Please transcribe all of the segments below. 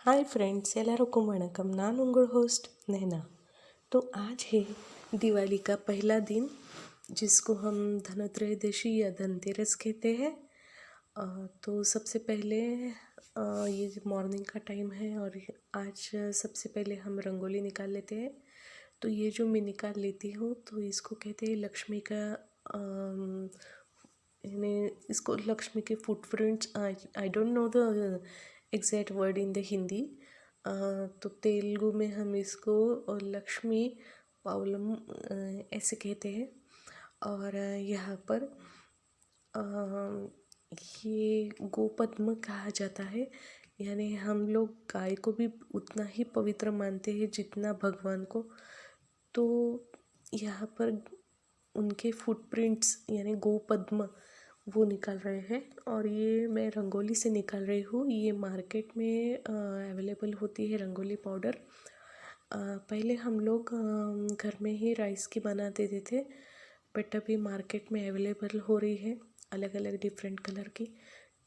Hi friends, ಎಲ್ಲರಿಗೂ वणकम। ನಾನು उंगल host नैना। तो आज है दिवाली का पहला दिन, जिसको हम धनत्रयोदशी या धनतेरस कहते हैं। तो सबसे पहले ये मॉर्निंग का टाइम है और आज सबसे पहले हम रंगोली निकाल लेते हैं। तो ये जो मैं निकाल लेती हूँ तो इसको कहते हैं लक्ष्मी का, यानी इसको लक्ष्मी के footprints, I don't know the exact word in the Hindi. तो तेलुगु में हम इसको लक्ष्मी पावलम ऐसे कहते हैं। और यहाँ पर ये गोपद्म कहा जाता है, यानी हम लोग गाय को भी उतना ही पवित्र मानते हैं जितना भगवान को। तो यहाँ पर उनके फुटप्रिंट्स यानी गोपद्म वो निकाल रहे हैं। और ये मैं रंगोली से निकाल रही हूँ। ये मार्केट में अवेलेबल होती है रंगोली पाउडर। पहले हम लोग घर में ही राइस की बना देते थे, बट अभी मार्केट में अवेलेबल हो रही है अलग अलग डिफरेंट कलर की।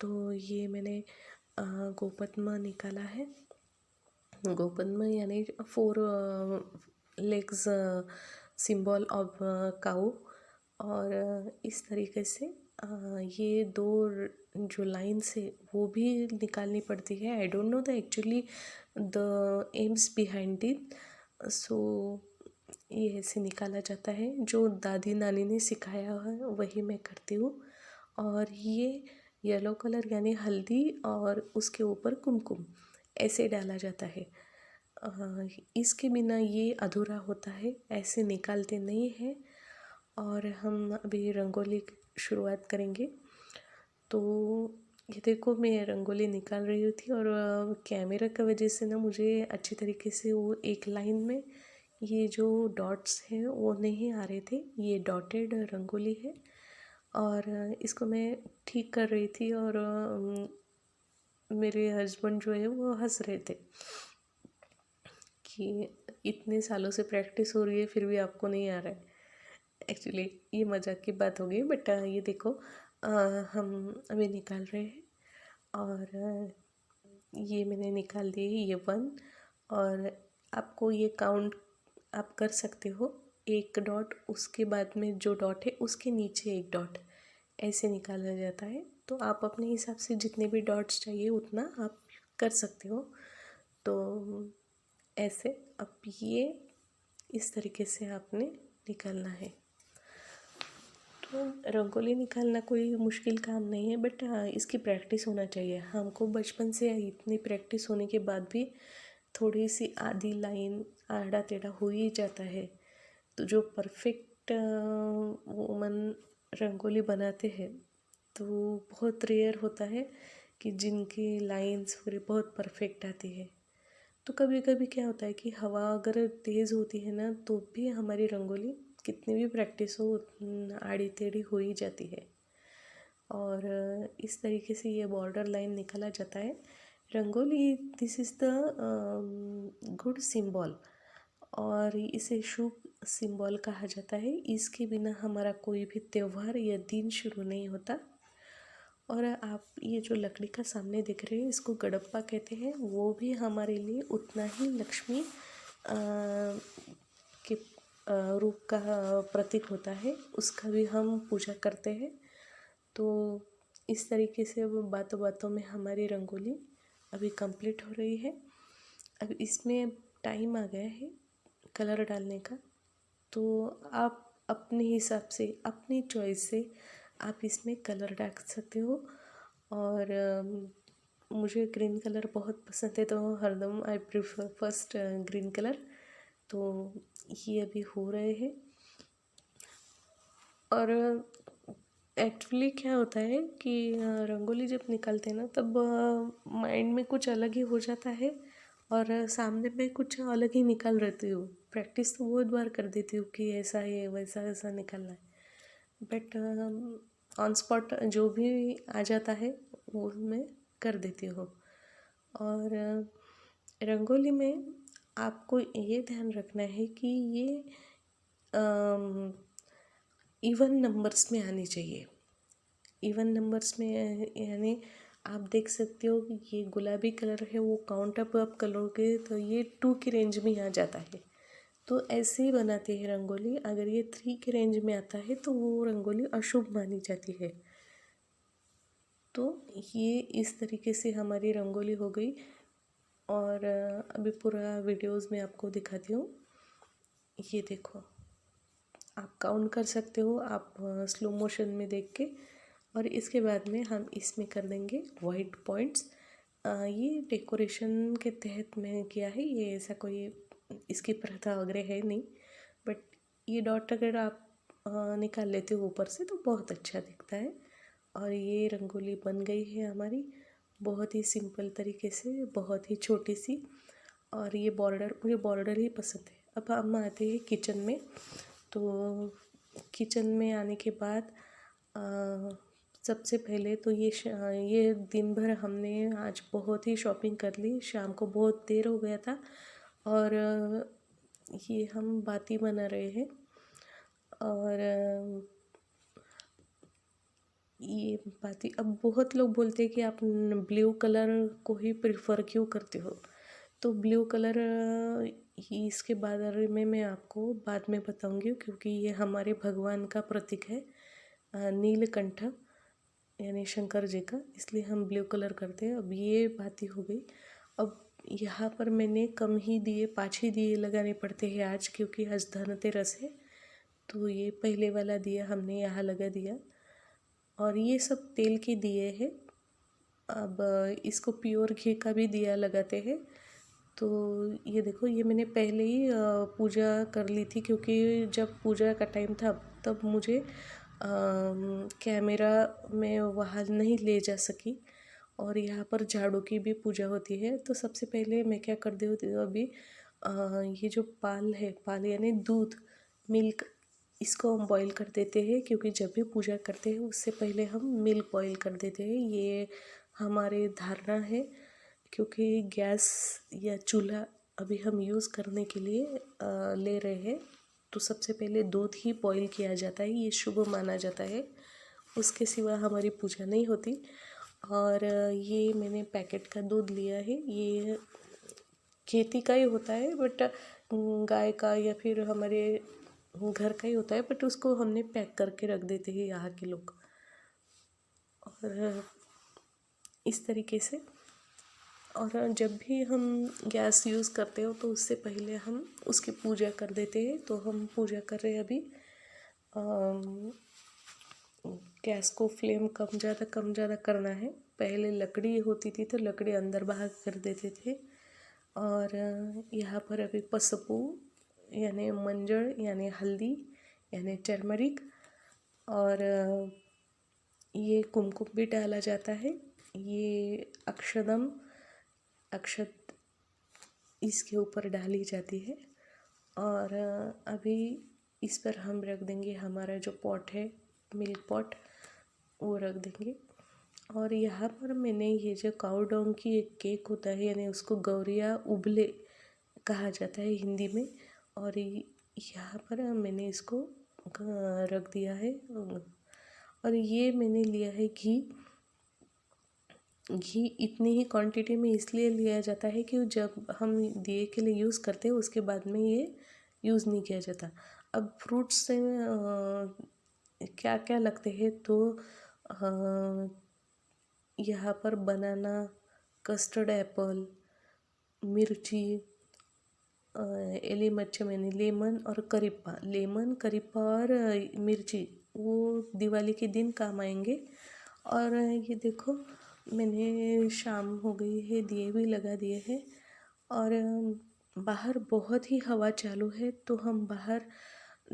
तो ये मैंने गोपद्म निकाला है। गोपद्म यानी 4 लेग्स सिंबल ऑफ काऊ। और इस तरीके से ये 2 जो लाइन्स है वो भी निकालनी पड़ती है। I don't know the actually the aims behind it. So ये ऐसे निकाला जाता है, जो दादी नानी ने सिखाया है वही मैं करती हूँ। और ये येलो कलर यानी हल्दी और उसके ऊपर कुमकुम ऐसे डाला जाता है। इसके बिना ये अधूरा होता है, ऐसे निकालते नहीं हैं। और हम अभी रंगोली की शुरुआत करेंगे। तो ये देखो, मैं रंगोली निकाल रही थी और कैमरा की वजह से ना मुझे अच्छी तरीके से वो एक लाइन में ये जो डॉट्स हैं वो नहीं आ रहे थे। ये डॉटेड रंगोली है और इसको मैं ठीक कर रही थी। और मेरे हस्बैंड जो है वो हंस रहे थे कि इतने सालों से प्रैक्टिस हो रही है फिर भी आपको नहीं आ रहा है। एक्चुअली ये मजाक की बात हो गई, बट ये देखो हम अभी निकाल रहे हैं। और ये मैंने निकाल दिए, ये 1। और आपको ये काउंट आप कर सकते हो, एक डॉट उसके बाद में जो डॉट है उसके नीचे एक डॉट ऐसे निकाला जाता है। तो आप अपने हिसाब से जितने भी डॉट्स चाहिए उतना आप कर सकते हो। तो ऐसे अब ये इस तरीके से आपने निकालना है। तो रंगोली निकालना कोई मुश्किल काम नहीं है, बट इसकी प्रैक्टिस होना चाहिए। हमको बचपन से इतनी प्रैक्टिस होने के बाद भी थोड़ी सी आधी लाइन आड़ा टेढ़ा हो ही जाता है। तो जो परफेक्ट वुमन रंगोली बनाते हैं तो बहुत रेयर होता है कि जिनकी लाइंस वगैरह बहुत परफेक्ट आती है। तो कभी कभी क्या होता है कि हवा अगर तेज़ होती है ना तो भी हमारी रंगोली कितनी भी प्रैक्टिस हो आड़ी टेढ़ी हो ही जाती है। और इस तरीके से ये बॉर्डर लाइन निकाला जाता है। Rangoli this is the good symbol और इसे शुभ सिंबल कहा जाता है। इसके बिना हमारा कोई भी त्यौहार या दिन शुरू नहीं होता। और आप ये जो लकड़ी का सामने देख रहे हैं इसको गड़प्पा कहते हैं। वो भी हमारे लिए उतना ही लक्ष्मी के रूप का प्रतीक होता है, उसका भी हम पूजा करते हैं। तो इस तरीके से अब बातों बातों में हमारी रंगोली अभी कंप्लीट हो रही है। अब इसमें टाइम आ गया है कलर डालने का। तो आप अपने हिसाब से अपनी चॉइस से आप इसमें कलर डाल सकते हो। और मुझे ग्रीन कलर बहुत पसंद है, तो हरदम I prefer first green colour. तो ये अभी हो रहे हैं। और एक्चुअली क्या होता है कि रंगोली जब निकालते हैं ना तब माइंड में कुछ अलग ही हो जाता है और सामने में कुछ अलग ही निकाल रहती हूँ। प्रैक्टिस तो बहुत बार कर देती हूँ कि ऐसा है वैसा ऐसा निकालना है, बट ऑन स्पॉट जो भी आ जाता है वो मैं कर देती हूँ। और रंगोली में आपको ये ध्यान रखना है कि ये इवन नंबर्स में आनी चाहिए। इवन नंबर्स में यानी आप देख सकते हो कि ये गुलाबी कलर है, वो काउंट अप आप करोगे तो ये 2 की रेंज में आ जाता है। तो ऐसे ही बनाते हैं रंगोली। अगर ये 3 के रेंज में आता है तो वो रंगोली अशुभ मानी जाती है। तो ये इस तरीके से हमारी रंगोली हो गई। और अभी पूरा वीडियोस में आपको दिखाती हूँ। ये देखो, आप काउंट कर सकते हो, आप स्लो मोशन में देख के। और इसके बाद में हम इसमें कर देंगे वाइट पॉइंट्स। ये डेकोरेशन के तहत मैंने किया है, ये ऐसा कोई इसकी प्रथा वगैरह है नहीं। बट ये डॉट अगर आप निकाल लेते हो ऊपर से तो बहुत अच्छा दिखता है। और ये रंगोली बन गई है हमारी बहुत ही सिंपल तरीके से, बहुत ही छोटी सी। और ये बॉर्डर, मुझे बॉर्डर ही पसंद है। अब हम आते हैं किचन में। तो किचन में आने के बाद सबसे पहले तो ये दिन भर हमने आज बहुत ही शॉपिंग कर ली। शाम को बहुत देर हो गया था और ये हम बाती बना रहे हैं। और ये बाती, अब बहुत लोग बोलते हैं कि आप ब्लू कलर को ही प्रेफर क्यों करते हो। तो ब्लू कलर ही इसके बारे में मैं आपको बाद में बताऊंगी, क्योंकि ये हमारे भगवान का प्रतीक है, नीलकंठ यानी शंकर जी का, इसलिए हम ब्लू कलर करते हैं। अब ये बात ही हो गई। अब यहाँ पर मैंने कम ही दिए, 5 ही दिए लगाने पड़ते हैं आज, क्योंकि आज धनतेरस है। तो ये पहले वाला दिया हमने यहाँ लगा दिया। और ये सब तेल के दिए हैं। अब इसको प्योर घी का भी दिया लगाते हैं। तो ये देखो, ये मैंने पहले ही पूजा कर ली थी, क्योंकि जब पूजा का टाइम था तब मुझे कैमरा में वहाँ नहीं ले जा सकी। और यहाँ पर झाड़ू की भी पूजा होती है। तो सबसे पहले मैं क्या कर देती हूँ अभी, ये जो पाल है, पाल यानी दूध, मिल्क, इसको हम बॉईल कर देते हैं, क्योंकि जब भी पूजा करते हैं उससे पहले हम मिल्क बॉईल कर देते हैं। ये हमारे धारणा है, क्योंकि गैस या चूल्हा अभी हम यूज़ करने के लिए ले रहे हैं। तो सबसे पहले दूध ही बॉईल किया जाता है, ये शुभ माना जाता है। उसके सिवा हमारी पूजा नहीं होती। और ये मैंने पैकेट का दूध लिया है, ये खेती का ही होता है, बट गाय का या फिर हमारे घर का ही होता है, बट उसको हमने पैक करके रख देते हैं यहाँ के लोग। और इस तरीके से। और जब भी हम गैस यूज़ करते हो तो उससे पहले हम उसकी पूजा कर देते हैं। तो हम पूजा कर रहे हैं अभी। गैस को फ्लेम कम ज़्यादा करना है। पहले लकड़ी होती थी तो लकड़ी अंदर बाहर कर देते थे। और यहाँ पर अभी पसपू यानी मंजर यानी हल्दी यानी टर्मरिक, और ये कुमकुम भी डाला जाता है। ये अक्षत इसके ऊपर डाली जाती है। और अभी इस पर हम रख देंगे हमारा जो पॉट है, मिल्क पॉट, वो रख देंगे। और यहाँ पर मैंने ये जो काऊ डंग की एक केक होता है, यानी उसको गौरिया उबले कहा जाता है हिंदी में। और यहाँ पर मैंने इसको रख दिया है। और ये मैंने लिया है घी। घी इतनी ही क्वांटिटी में इसलिए लिया जाता है कि जब हम दिए के लिए यूज़ करते हैं उसके बाद में ये यूज़ नहीं किया जाता। अब फ्रूट्स से क्या क्या लगते हैं, तो यहाँ पर बनाना, कस्टर्ड एप्पल, मिर्ची, एलीमच्छ मैंने लेमन और करिप्पा, लेमन करिप्पा और मिर्ची वो दिवाली के दिन काम आएंगे। और ये देखो, मैंने शाम हो गई है, दिए भी लगा दिए हैं। और बाहर बहुत ही हवा चालू है तो हम बाहर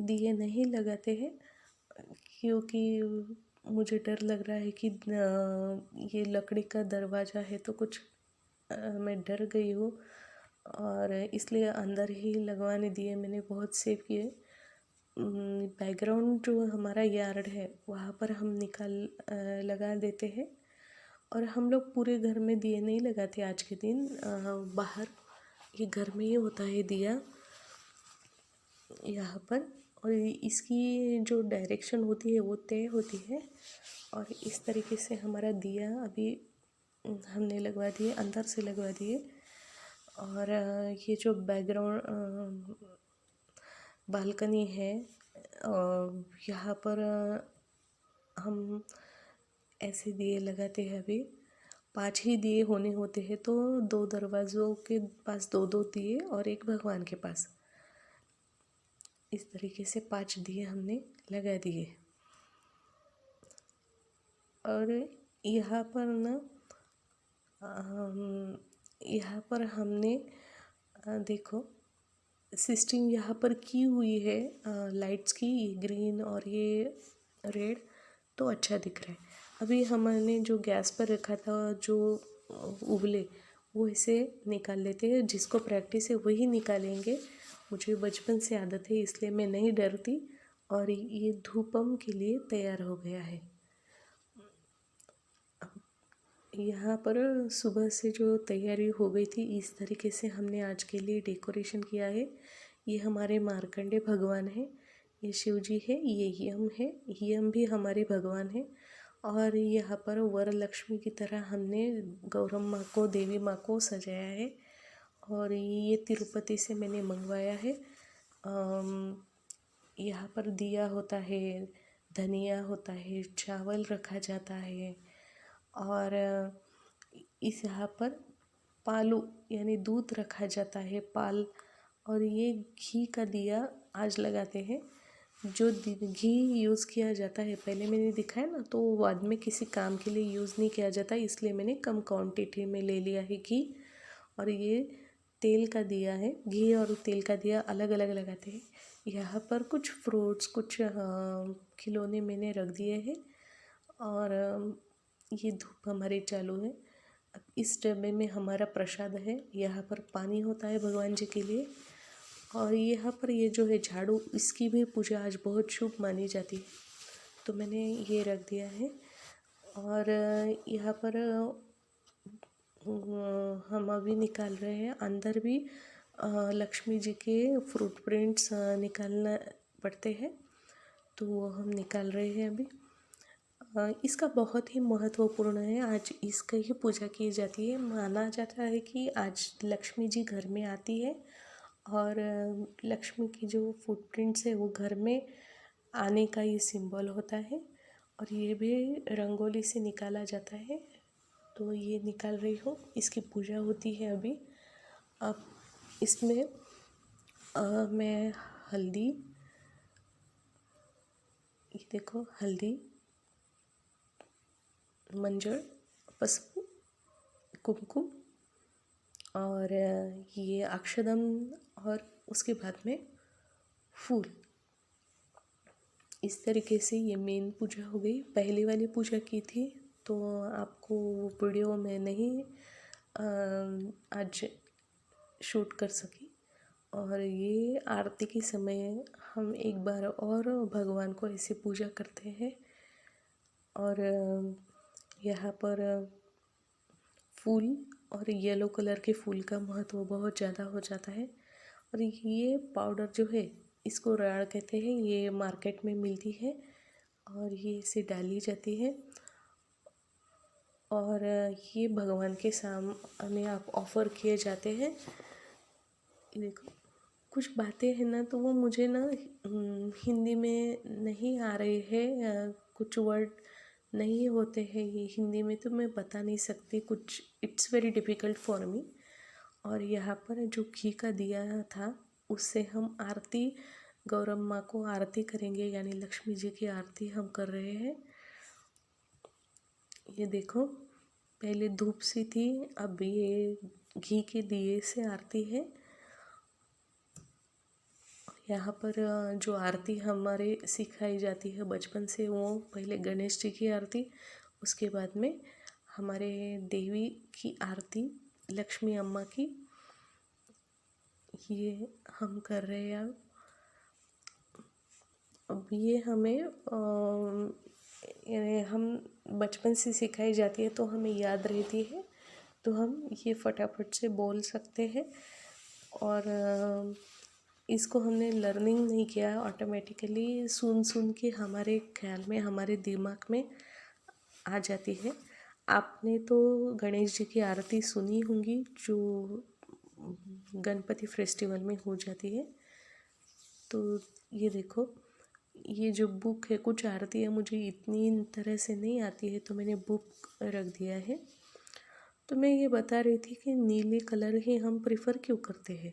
दिए नहीं लगाते हैं, क्योंकि मुझे डर लग रहा है कि ये लकड़ी का दरवाज़ा है तो कुछ मैं डर गई हूँ। और इसलिए अंदर ही लगवाने दिए मैंने बहुत सेव किए। बैकग्राउंड जो हमारा यार्ड है वहाँ पर हम लगा देते हैं। और हम लोग पूरे घर में दिए नहीं लगाते आज के दिन, बाहर ये घर में ही होता है दिया यहाँ पर। और इसकी जो डायरेक्शन होती है वो तय होती है। और इस तरीके से हमारा दिया अभी हमने लगवा दिए, अंदर से लगवा दिए। और ये जो बैकग्राउंड बालकनी है, यहाँ पर हम ऐसे दिए लगाते हैं। अभी 5 ही दिए होने होते हैं, तो 2 दरवाज़ों के पास 2-2 दिए और एक भगवान के पास, इस तरीके से 5 दिए हमने लगा दिए। और यहाँ पर ना यहाँ पर हमने देखो सिस्टम यहाँ पर की हुई है लाइट्स की, ये ग्रीन और ये रेड, तो अच्छा दिख रहा है। अभी हमने जो गैस पर रखा था जो उबले, वो इसे निकाल लेते हैं। जिसको प्रैक्टिस है वही निकालेंगे, मुझे बचपन से आदत है इसलिए मैं नहीं डरती। और ये धूपम के लिए तैयार हो गया है। यहाँ पर सुबह से जो तैयारी हो गई थी, इस तरीके से हमने आज के लिए डेकोरेशन किया है। ये हमारे मार्कंडे भगवान है, ये शिव जी है, ये यम है, यम भी हमारे भगवान है। और यहाँ पर वरलक्ष्मी की तरह हमने गौरम माँ को, देवी माँ को सजाया है। और ये तिरुपति से मैंने मंगवाया है। यहाँ पर दिया होता है, धनिया होता है, चावल रखा जाता है। और इस यहाँ पर पालू यानी दूध रखा जाता है, पाल। और ये घी का दिया आज लगाते हैं। जो घी यूज़ किया जाता है, पहले मैंने दिखाया ना, तो वो बाद में किसी काम के लिए यूज़ नहीं किया जाता, इसलिए मैंने कम क्वांटिटी में ले लिया है घी। और ये तेल का दिया है, घी और तेल का दिया अलग अलग लगाते हैं। यहाँ पर कुछ फ्रूट्स, कुछ खिलौने मैंने रख दिए हैं। और ये धूप हमारी चालू है। अब इस डब्बे में हमारा प्रसाद है। यहाँ पर पानी होता है भगवान जी के लिए। और यहाँ पर ये जो है झाड़ू, इसकी भी पूजा आज बहुत शुभ मानी जाती है, तो मैंने ये रख दिया है। और यहाँ पर हम अभी निकाल रहे हैं, अंदर भी लक्ष्मी जी के फ्रूट प्रिंट्स निकालना पड़ते हैं, तो वो हम निकाल रहे हैं अभी। इसका बहुत ही महत्वपूर्ण है, आज इसका ही पूजा की जाती है। माना जाता है कि आज लक्ष्मी जी घर में आती है, और लक्ष्मी की जो फुटप्रिंट्स है वो घर में आने का ये सिंबल होता है। और ये भी रंगोली से निकाला जाता है, तो ये निकाल रही हूँ। इसकी पूजा होती है अभी। अब इसमें मैं हल्दी, ये देखो हल्दी, मंजर, पసుపు, कुमकुम, और ये अक्षदम, और उसके बाद में फूल। इस तरीके से ये मेन पूजा हो गई। पहले वाली पूजा की थी तो आपको वीडियो में नहीं आज शूट कर सकी। और ये आरती के समय हम एक बार और भगवान को ऐसे पूजा करते हैं। और यहाँ पर फूल और येलो कलर के फूल का महत्व बहुत ज़्यादा हो जाता है। और ये पाउडर जो है, इसको राड़ कहते हैं, ये मार्केट में मिलती है और ये इसे डाली जाती है। और ये भगवान के सामने आप ऑफ़र किए जाते हैं। देखो कुछ बातें हैं ना, तो वो मुझे ना हिंदी में नहीं आ रहे हैं, कुछ वर्ड नहीं होते हैं ये हिंदी में, तो मैं बता नहीं सकती कुछ, it's very difficult for me. और यहाँ पर जो घी का दिया था, उससे हम आरती, गौरम माँ को आरती करेंगे, यानी लक्ष्मी जी की आरती हम कर रहे हैं। ये देखो पहले धूप सी थी, अब ये घी के दिए से आरती है। यहाँ पर जो आरती हमारे सिखाई जाती है बचपन से, वो पहले गणेश जी की आरती, उसके बाद में हमारे देवी की आरती, लक्ष्मी अम्मा की, ये हम कर रहे हैं। अब ये हमें हम बचपन से सिखाई जाती है, तो हमें याद रहती है, तो हम ये फटाफट से बोल सकते हैं। और इसको हमने लर्निंग नहीं किया है, ऑटोमेटिकली सुन सुन के हमारे ख्याल में, हमारे दिमाग में आ जाती है। आपने तो गणेश जी की आरती सुनी होंगी जो गणपति फेस्टिवल में हो जाती है। तो ये देखो, ये जो बुक है, कुछ आरतियाँ मुझे इतनी तरह से नहीं आती है तो मैंने बुक रख दिया है। तो मैं ये बता रही थी कि नीले कलर ही हम प्रेफर क्यों करते हैं।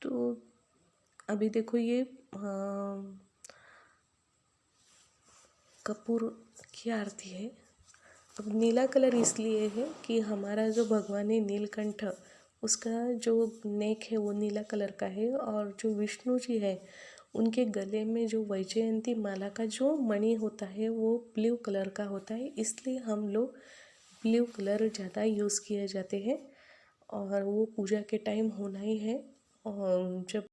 तो अभी देखो ये कपूर की आरती है। अब नीला कलर इसलिए है कि हमारा जो भगवान है नीलकंठ, उसका जो नेक है वो नीला कलर का है, और जो विष्णु जी है उनके गले में जो वैजयंती माला का जो मणि होता है वो ब्लू कलर का होता है, इसलिए हम लोग ब्लू कलर ज़्यादा यूज़ किए जाते हैं और वो पूजा के टाइम होना ही है। और जब